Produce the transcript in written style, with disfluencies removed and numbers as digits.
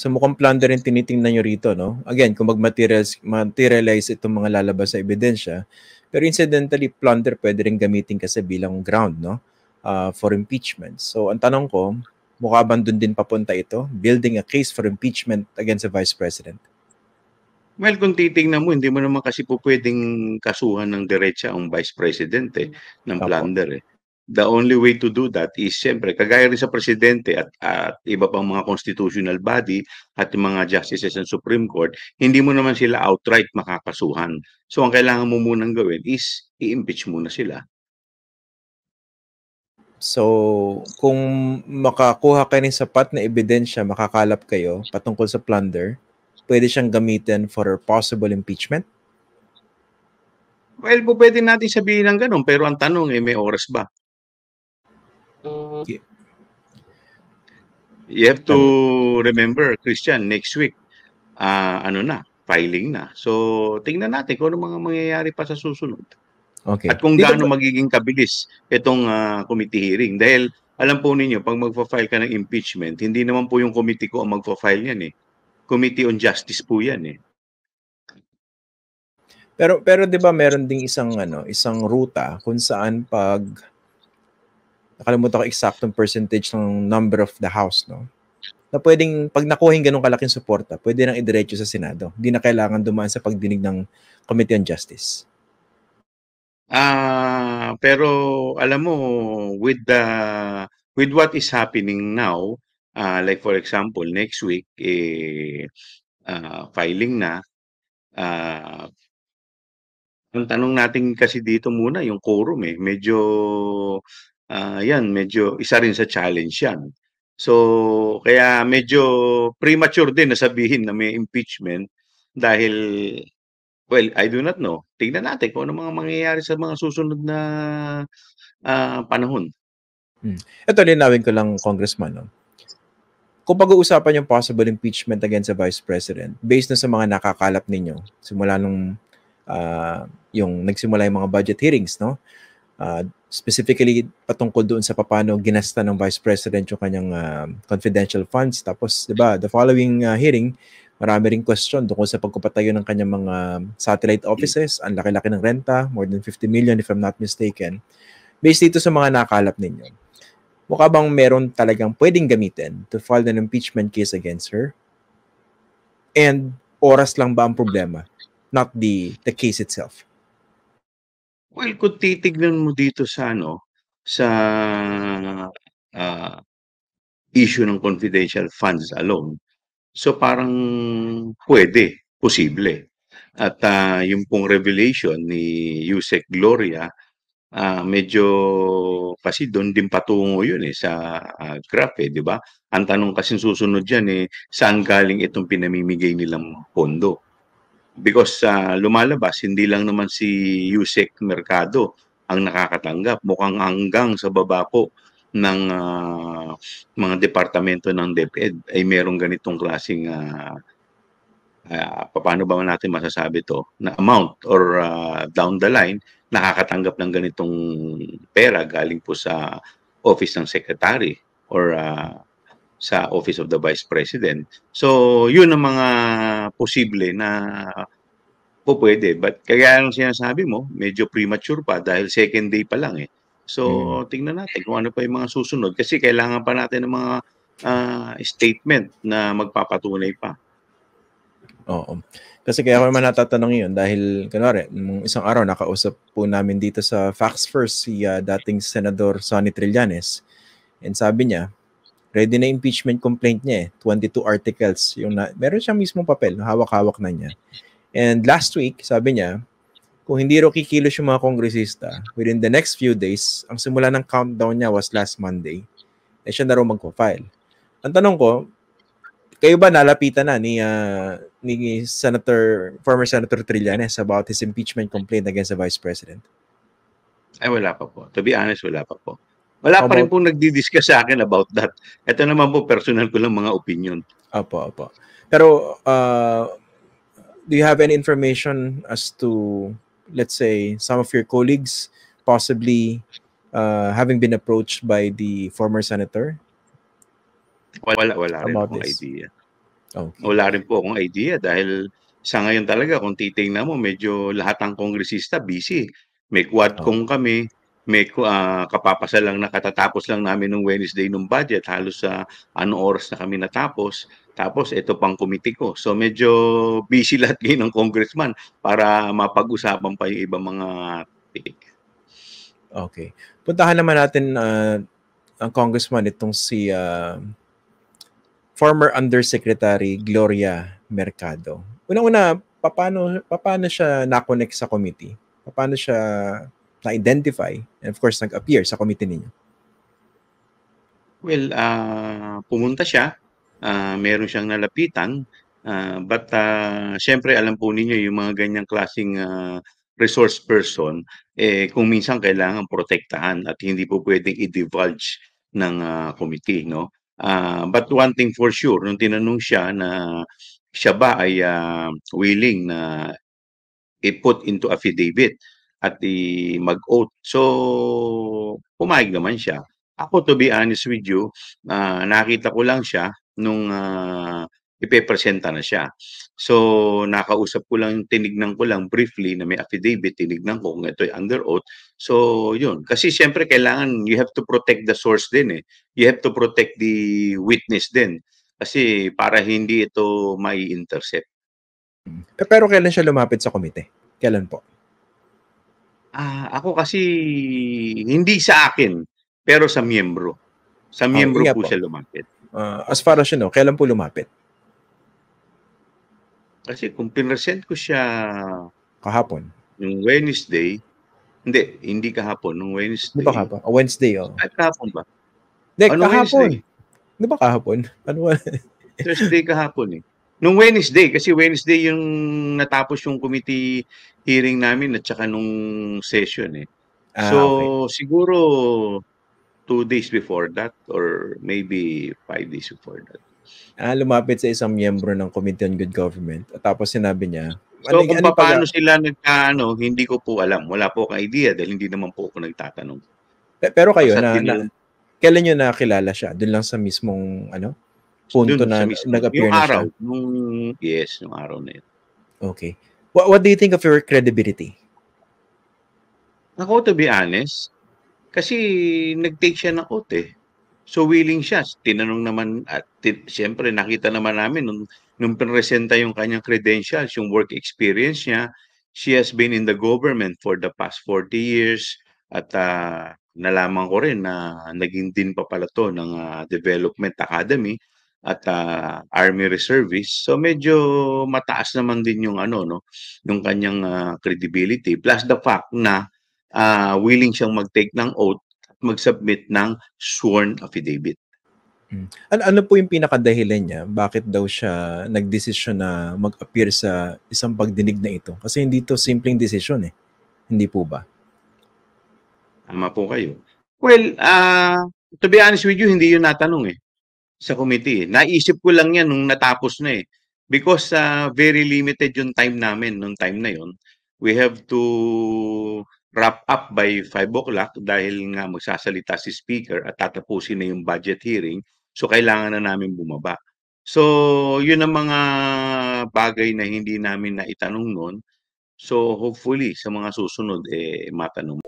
So mukhang plunder rin tinitingnan nyo rito, no? Again, kung materialize itong mga lalabas sa ebidensya, pero incidentally, plunder pwede rin gamitin kasi bilang ground, no? For impeachment. So ang tanong ko, mukha bang dun din papunta ito? Building a case for impeachment against the Vice President? Well, kung titingnan mo, hindi mo naman kasi po pwedeng kasuhan ng diretsa ang Vice President ng plunder The only way to do that is, siyempre, kagaya rin sa Presidente at iba pang mga constitutional body at yung mga justices ng Supreme Court, hindi mo naman sila outright makakasuhan. So, ang kailangan mo munang gawin is i-impeach muna sila. So, kung makakuha kayo ng sapat na ebidensya, makakalap kayo patungkol sa plunder, pwede siyang gamitin for possible impeachment? Well, pwede natin sabihin ng ganun, pero ang tanong may oras ba? You have to remember, Christian, next week, filing na. So, tingnan natin kung ano mga mangyayari pa sa susunod. Okay. At kung gaano magiging kabilis itong committee hearing. Dahil alam po ninyo, pag magpa-file ka ng impeachment, hindi naman po yung committee ko ang magpa-file yan Committee on Justice po yan Pero 'di ba meron ding isang ruta kung saan pag nakalimutan ko eksaktong percentage ng number of the House, no? Na pwedeng pag nakuha yung ganung kalaking suporta, pwede nang idiretso sa Senado. Hindi na kailangan dumaan sa pagdinig ng Committee on Justice. Pero alam mo, with what is happening now, like for example, next week, filing na, ang tanong natin kasi dito muna yung quorum medyo medyo isa rin sa challenge yan. So kaya medyo premature din na sabihin na may impeachment dahil I do not know. Tingnan natin kung ano mga mangyayari sa mga susunod na panahon. Ito linawin ko lang, Congressman, no? Kung pag-uusapan yung possible impeachment against the Vice President, based na sa mga nakakalap ninyo, simula nung yung nagsimula yung mga budget hearings, no? Specifically patungkol doon sa paano ginasta ng Vice President yung kanyang confidential funds. Tapos, 'di ba, the following hearing, marami ring question tungkol sa pagpapatayo ng kanyang mga satellite offices. Ang laki-laki ng renta, more than 50 million if I'm not mistaken. Based dito sa mga nakalap ninyo, mukha bang meron talagang pwedeng gamitin to file an impeachment case against her? And oras lang ba ang problema? Not the case itself? Well, kung titignan mo dito sa sa issue ng confidential funds alone, so parang posible. At yung pong revelation ni Yusek Gloria, medyo kasi doon din patungo yun sa graph di ba? Ang tanong kasi susunod diyan saan galing itong pinamimigay nilang pondo? Because lumalabas, hindi lang naman si Yusek Mercado ang nakakatanggap. Mukhang hanggang sa baba po ng mga departamento ng DepEd ay merong ganitong klaseng paano ba natin masasabi to na amount or down the line nakakatanggap ng ganitong pera galing po sa office ng secretary or sa office of the vice president. So, yun ang mga posible na pwede. But kaya ang sinasabi mo, medyo premature pa dahil second day pa lang So, tingnan natin kung ano pa yung mga susunod kasi kailangan pa natin ng mga statement na magpapatunay pa. Oo. Kasi kaya ako naman natatanong yun dahil, kunwari, nung isang araw nakausap po namin dito sa Facts First si dating Senador Sonny Trillanes. And sabi niya, ready na impeachment complaint niya 22 articles. Meron siyang mismong papel, hawak-hawak na niya. And last week, sabi niya, kung hindi raw kikilos yung mga kongresista, within the next few days, ang simula ng countdown niya was last Monday, siya na raw magpo-file. Ang tanong ko, kayo ba nalapitan na ni former Senator Trillanes about his impeachment complaint against the Vice President? Ay, wala pa po. To be honest, wala pa po. Wala pa rin pong nagdi-discuss sa akin about that. Ito naman po, personal ko lang mga opinion. Opo. Pero, do you have any information as to, let's say, some of your colleagues possibly having been approached by the former senator? Wala rin akong idea. Okay. Wala rin po akong idea dahil sa ngayon talaga kung titingnan mo medyo lahat ng kongresista busy. May Oo. Quadcom kami, may kapapasa lang na katatapos lang namin nung Wednesday nung budget, halos sa anong oras na kami natapos. Tapos ito pang committee ko. So medyo busy lahat ngayon ng congressman para mapag-usapan pa yung ibang mga topic. Okay. Puntahan naman natin ang congressman itong si former Undersecretary Gloria Mercado. Unang-una, paano siya na-connect sa committee? Paano siya na-identify and of course nag-appear sa committee ninyo? Well, pumunta siya, meron siyang nalapitan, but siyempre alam po ninyo yung mga ganyang klaseng resource person, kung minsan kailangan protektahan at hindi po pwedeng i-divulge ng committee, no? But one thing for sure, nung tinanong siya na siya ba ay willing na i-put into affidavit at mag-oath. So, pumayag naman siya. Ako, to be honest with you, nakita ko lang siya nung ipepresenta na siya. So, nakausap ko lang, tinignan ko lang briefly na may affidavit, tinignan ko kung ito ay under oath. So, yun. Kasi siyempre, kailangan, you have to protect the source din eh. You have to protect the witness din. Kasi para hindi ito mai-intercept. Pero kailan siya lumapit sa committee? Kailan po? Ako kasi hindi sa akin, pero sa miyembro. Sa Yun miyembro nga po po. siya lumapit. As far as you know, kailan po lumapit? Kasi kung pinresent ko siya Kahapon. nung Wednesday, hindi kahapon, nung Di ba Wednesday. kahapon? Wednesday, oh. Ay, kahapon ba? Hindi, Ano kahapon. Wednesday? Di ba kahapon? Ano? Thursday kahapon eh. Nung Wednesday, kasi Wednesday yung natapos yung committee hearing namin at saka nung session eh. Okay. So, siguro 2 days before that or maybe 5 days before that. Lumapit sa isang miyembro ng Committee on Good Government at tapos sinabi niya, So kung ano paano sila nagkaano, hindi ko po alam. Wala po akong idea dahil hindi naman po ako nagtatanong. pero kayo, Basta kailan nyo nakilala siya? Doon lang sa mismong punto dun sa na mismo, nag-appear yung na siya? araw, yung araw na yun. Okay. What do you think of your credibility? Ako, to be honest, kasi nag-take siya ng oath eh. So willing siya. Tinanong naman at siyempre nakita naman namin nung pinresenta yung kanyang credentials, yung work experience niya. She has been in the government for the past 40 years at nalaman ko rin na naging din pa pala to ng Development Academy at Army Reservists. So medyo mataas naman din yung no, yung kanyang credibility plus the fact na willing siyang mag-take ng oath at mag-submit ng sworn affidavit. Ano po yung pinakadahilan niya? Bakit daw siya nagdesisyon na mag-appear sa isang pagdinig na ito? Kasi hindi to simpleng desisyon eh. Hindi po ba? Tama po kayo. Well, to be honest with you, hindi yun natanong eh sa committee. Naisip ko lang yan nung natapos na eh. Because very limited yung time namin nung time na yun. We have to wrap up by 5 o'clock dahil nga magsasalita si speaker at tatapusin na yung budget hearing. So, kailangan na namin bumaba. So, yun ang mga bagay na hindi namin naitanong noon. So, hopefully, sa mga susunod, matanong.